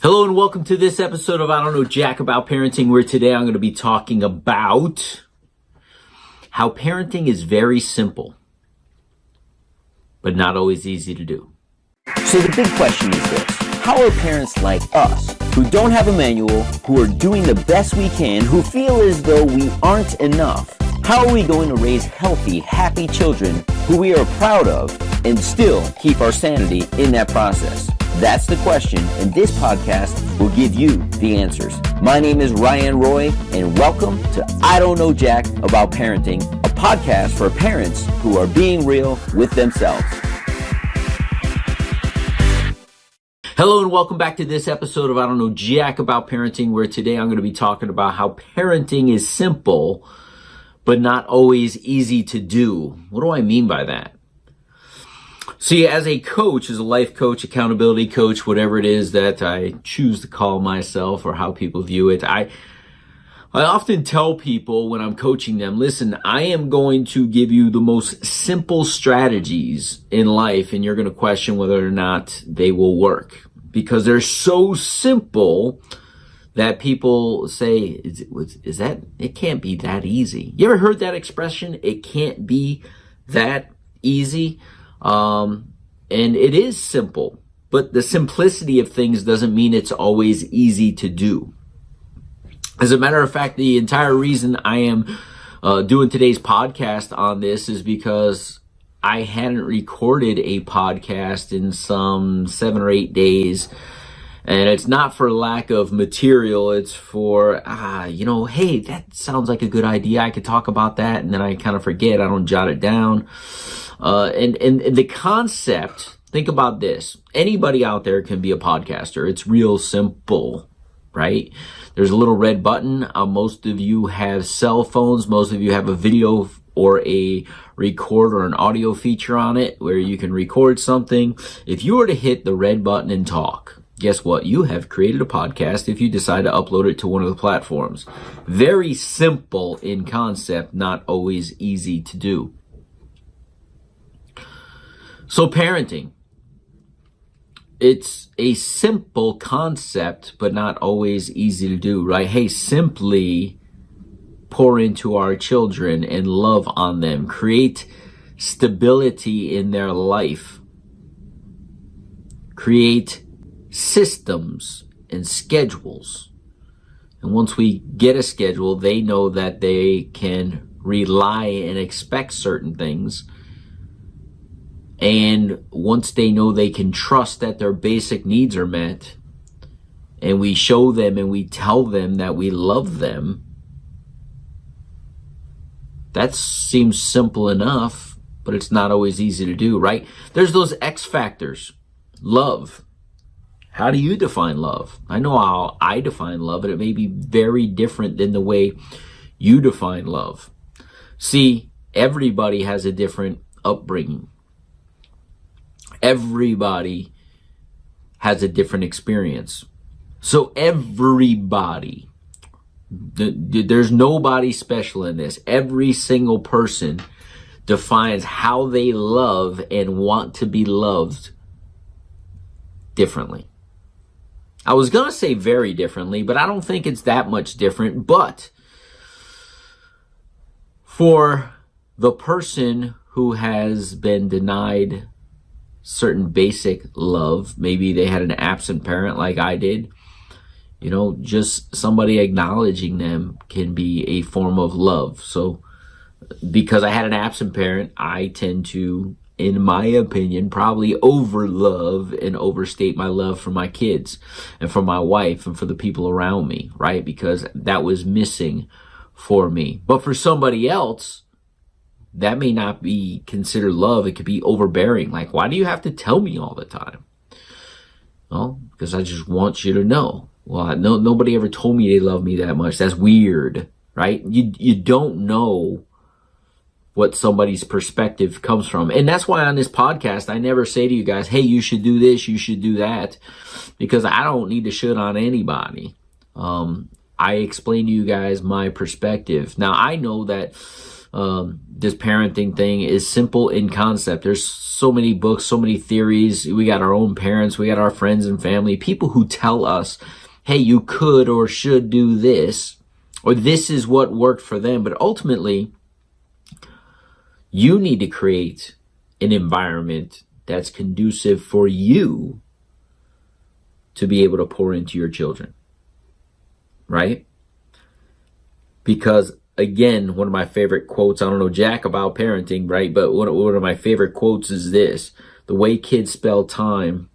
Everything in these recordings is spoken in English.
Hello and welcome to this episode of I Don't Know Jack About Parenting, where today I'm going to be talking about how parenting is very simple, but not always easy to do. So the big question is this: how are parents like us, who don't have a manual, who are doing the best we can, who feel as though we aren't enough, how are we going to raise healthy, happy children who we are proud of and still keep our sanity in that process? That's the question, and this podcast will give you the answers. My name is Ryan Roy, and welcome to I Don't Know Jack About Parenting, a podcast for parents who are being real with themselves. Hello and welcome back to this episode of I Don't Know Jack About Parenting, where today I'm going to be talking about how parenting is simple, but not always easy to do. What do I mean by that? See, as a coach, as a life coach, accountability coach, whatever it is that I choose to call myself or how people view it, I often tell people when I'm coaching them, listen, I am going to give you the most simple strategies in life, and you're going to question whether or not they will work, because they're so simple that people say, is that, it can't be that easy. You ever heard that expression? It can't be that easy. And it is simple, but the simplicity of things doesn't mean it's always easy to do. As a matter of fact, the entire reason I am doing today's podcast on this is because I hadn't recorded a podcast in some 7 or 8 days. And it's not for lack of material. It's for, hey, that sounds like a good idea. I could talk about that. And then I kind of forget. I don't jot it down. And the concept, think about this. Anybody out there can be a podcaster. It's real simple, right? There's a little red button. Most of you have cell phones. Most of you have a video or a record or an audio feature on it where you can record something. If you were to hit the red button and talk, guess what? You have created a podcast if you decide to upload it to one of the platforms. Very simple in concept, not always easy to do. So parenting, it's a simple concept, but not always easy to do, right? Hey, simply pour into our children and love on them. Create stability in their life. Create systems and schedules. And once we get a schedule, they know that they can rely and expect certain things. And once they know they can trust that their basic needs are met, and we show them and we tell them that we love them, that seems simple enough, but it's not always easy to do, right? There's those X factors. Love. How do you define love? I know how I define love, but it may be very different than the way you define love. See, everybody has a different upbringing. Everybody has a different experience. So everybody, there's nobody special in this. Every single person defines how they love and want to be loved differently. I was going to say very differently, but I don't think it's that much different. But for the person who has been denied certain basic love, maybe they had an absent parent like I did, just somebody acknowledging them can be a form of love. So because I had an absent parent, I tend to, in my opinion, probably over love and overstate my love for my kids and for my wife and for the people around me, right? Because that was missing for me. But for somebody else, that may not be considered love. It could be overbearing. Like, why do you have to tell me all the time? Well, because I just want you to know. Well, nobody ever told me they love me that much. That's weird, right? You don't know what somebody's perspective comes from. And that's why on this podcast, I never say to you guys, hey, you should do this, you should do that, because I don't need to shit on anybody. I explain to you guys my perspective. Now, I know that this parenting thing is simple in concept. There's so many books, so many theories. We got our own parents, we got our friends and family, people who tell us, hey, you could or should do this, or this is what worked for them. But ultimately, you need to create an environment that's conducive for you to be able to pour into your children, right? Because again, one of my favorite quotes, I don't know jack about parenting, right? But one of my favorite quotes is this: the way kids spell the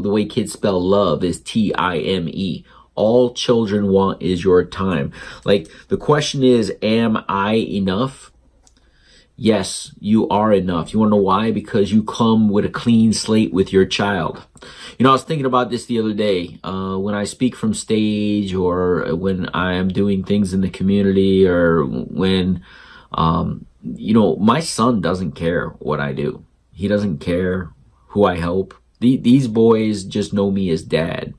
way kids spell love is Time. All children want is your time. Like, the question is, am I enough? Yes, you are enough. You want to know why? Because you come with a clean slate with your child. You know, I was thinking about this the other day. When I speak from stage, or when I am doing things in the community, or when, my son doesn't care what I do. He doesn't care who I help. These boys just know me as dad.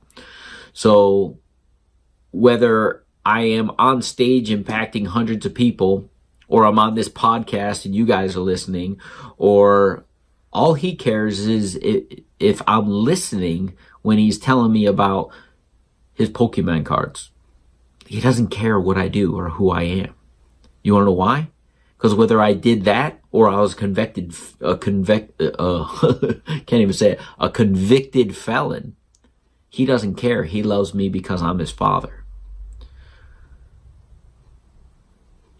So whether I am on stage impacting hundreds of people, or I'm on this podcast and you guys are listening, or all he cares is if I'm listening when he's telling me about his Pokemon cards. He doesn't care what I do or who I am. You want to know why? Because whether I did that or I was a convicted felon, he doesn't care. He loves me because I'm his father.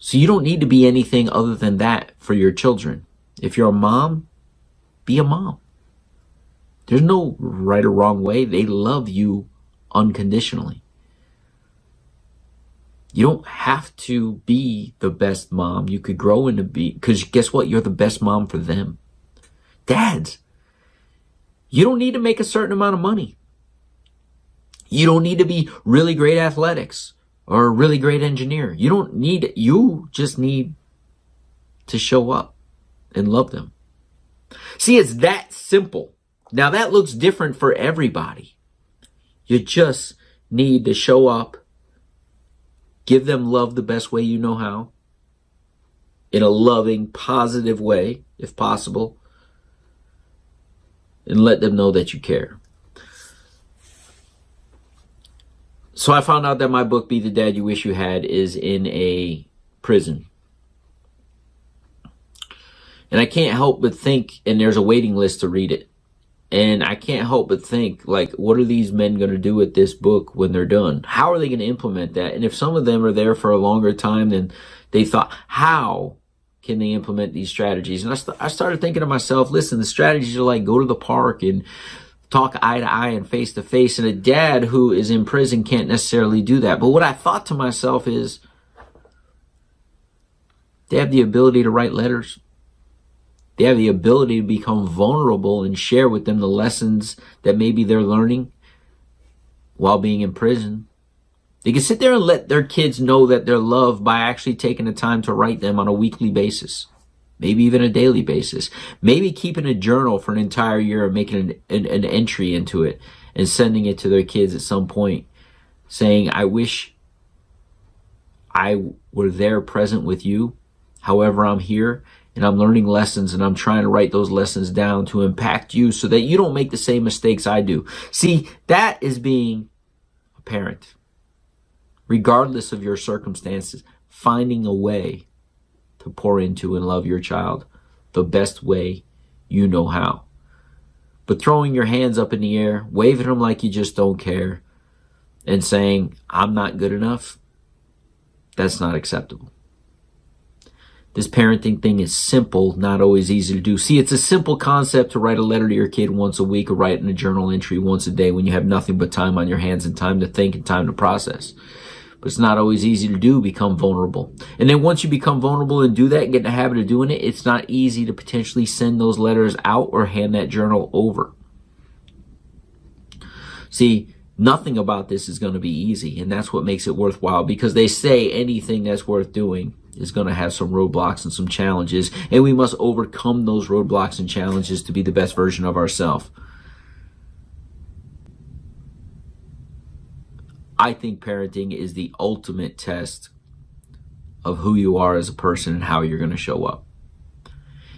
So you don't need to be anything other than that for your children. If you're a mom, be a mom. There's no right or wrong way. They love you unconditionally. You don't have to be the best mom. You could grow into because guess what? You're the best mom for them. Dads, you don't need to make a certain amount of money. You don't need to be really great athletics or a really great engineer. You just need to show up and love them. See, it's that simple. Now that looks different for everybody. You just need to show up, give them love the best way you know how, in a loving, positive way, if possible, and let them know that you care. So I found out that my book, Be the Dad You Wish You Had, is in a prison. And I can't help but think, and there's a waiting list to read it. And I can't help but think, like, what are these men going to do with this book when they're done? How are they going to implement that? And if some of them are there for a longer time than they thought, how can they implement these strategies? And I started thinking to myself, listen, the strategies are like go to the park and talk eye to eye and face to face. And a dad who is in prison can't necessarily do that. But what I thought to myself is, they have the ability to write letters. They have the ability to become vulnerable and share with them the lessons that maybe they're learning while being in prison. They can sit there and let their kids know that they're loved by actually taking the time to write them on a weekly basis. Maybe even a daily basis. Maybe keeping a journal for an entire year and making an entry into it and sending it to their kids at some point, saying, I wish I were there present with you. However, I'm here and I'm learning lessons, and I'm trying to write those lessons down to impact you so that you don't make the same mistakes I do. See, that is being a parent. Regardless of your circumstances, finding a way to pour into and love your child the best way you know how. But throwing your hands up in the air, waving them like you just don't care, and saying, I'm not good enough, that's not acceptable. This parenting thing is simple, not always easy to do. See, it's a simple concept to write a letter to your kid once a week or write in a journal entry once a day when you have nothing but time on your hands and time to think and time to process. But it's not always easy to do, become vulnerable. And then once you become vulnerable and do that and get in the habit of doing it, it's not easy to potentially send those letters out or hand that journal over. See, nothing about this is going to be easy, and that's what makes it worthwhile, because they say anything that's worth doing is going to have some roadblocks and some challenges, and we must overcome those roadblocks and challenges to be the best version of ourselves. I think parenting is the ultimate test of who you are as a person and how you're going to show up.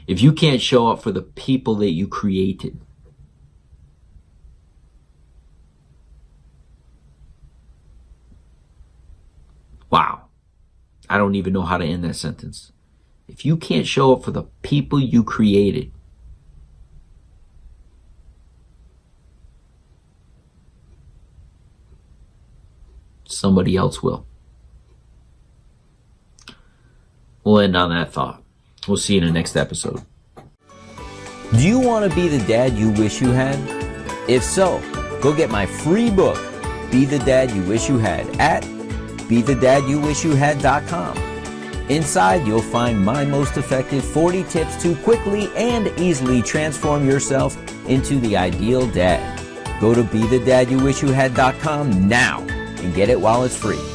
If you can't show up for the people that you created, wow, I don't even know how to end that sentence. If you can't show up for the people you created, somebody else will. We'll end on that thought. We'll see you in the next episode. Do you want to be the dad you wish you had? If so, go get my free book, Be the Dad You Wish You Had, at BeTheDadYouWishYouHad.com. Inside, you'll find my most effective 40 tips to quickly and easily transform yourself into the ideal dad. Go to BeTheDadYouWishYouHad.com now and get it while it's free.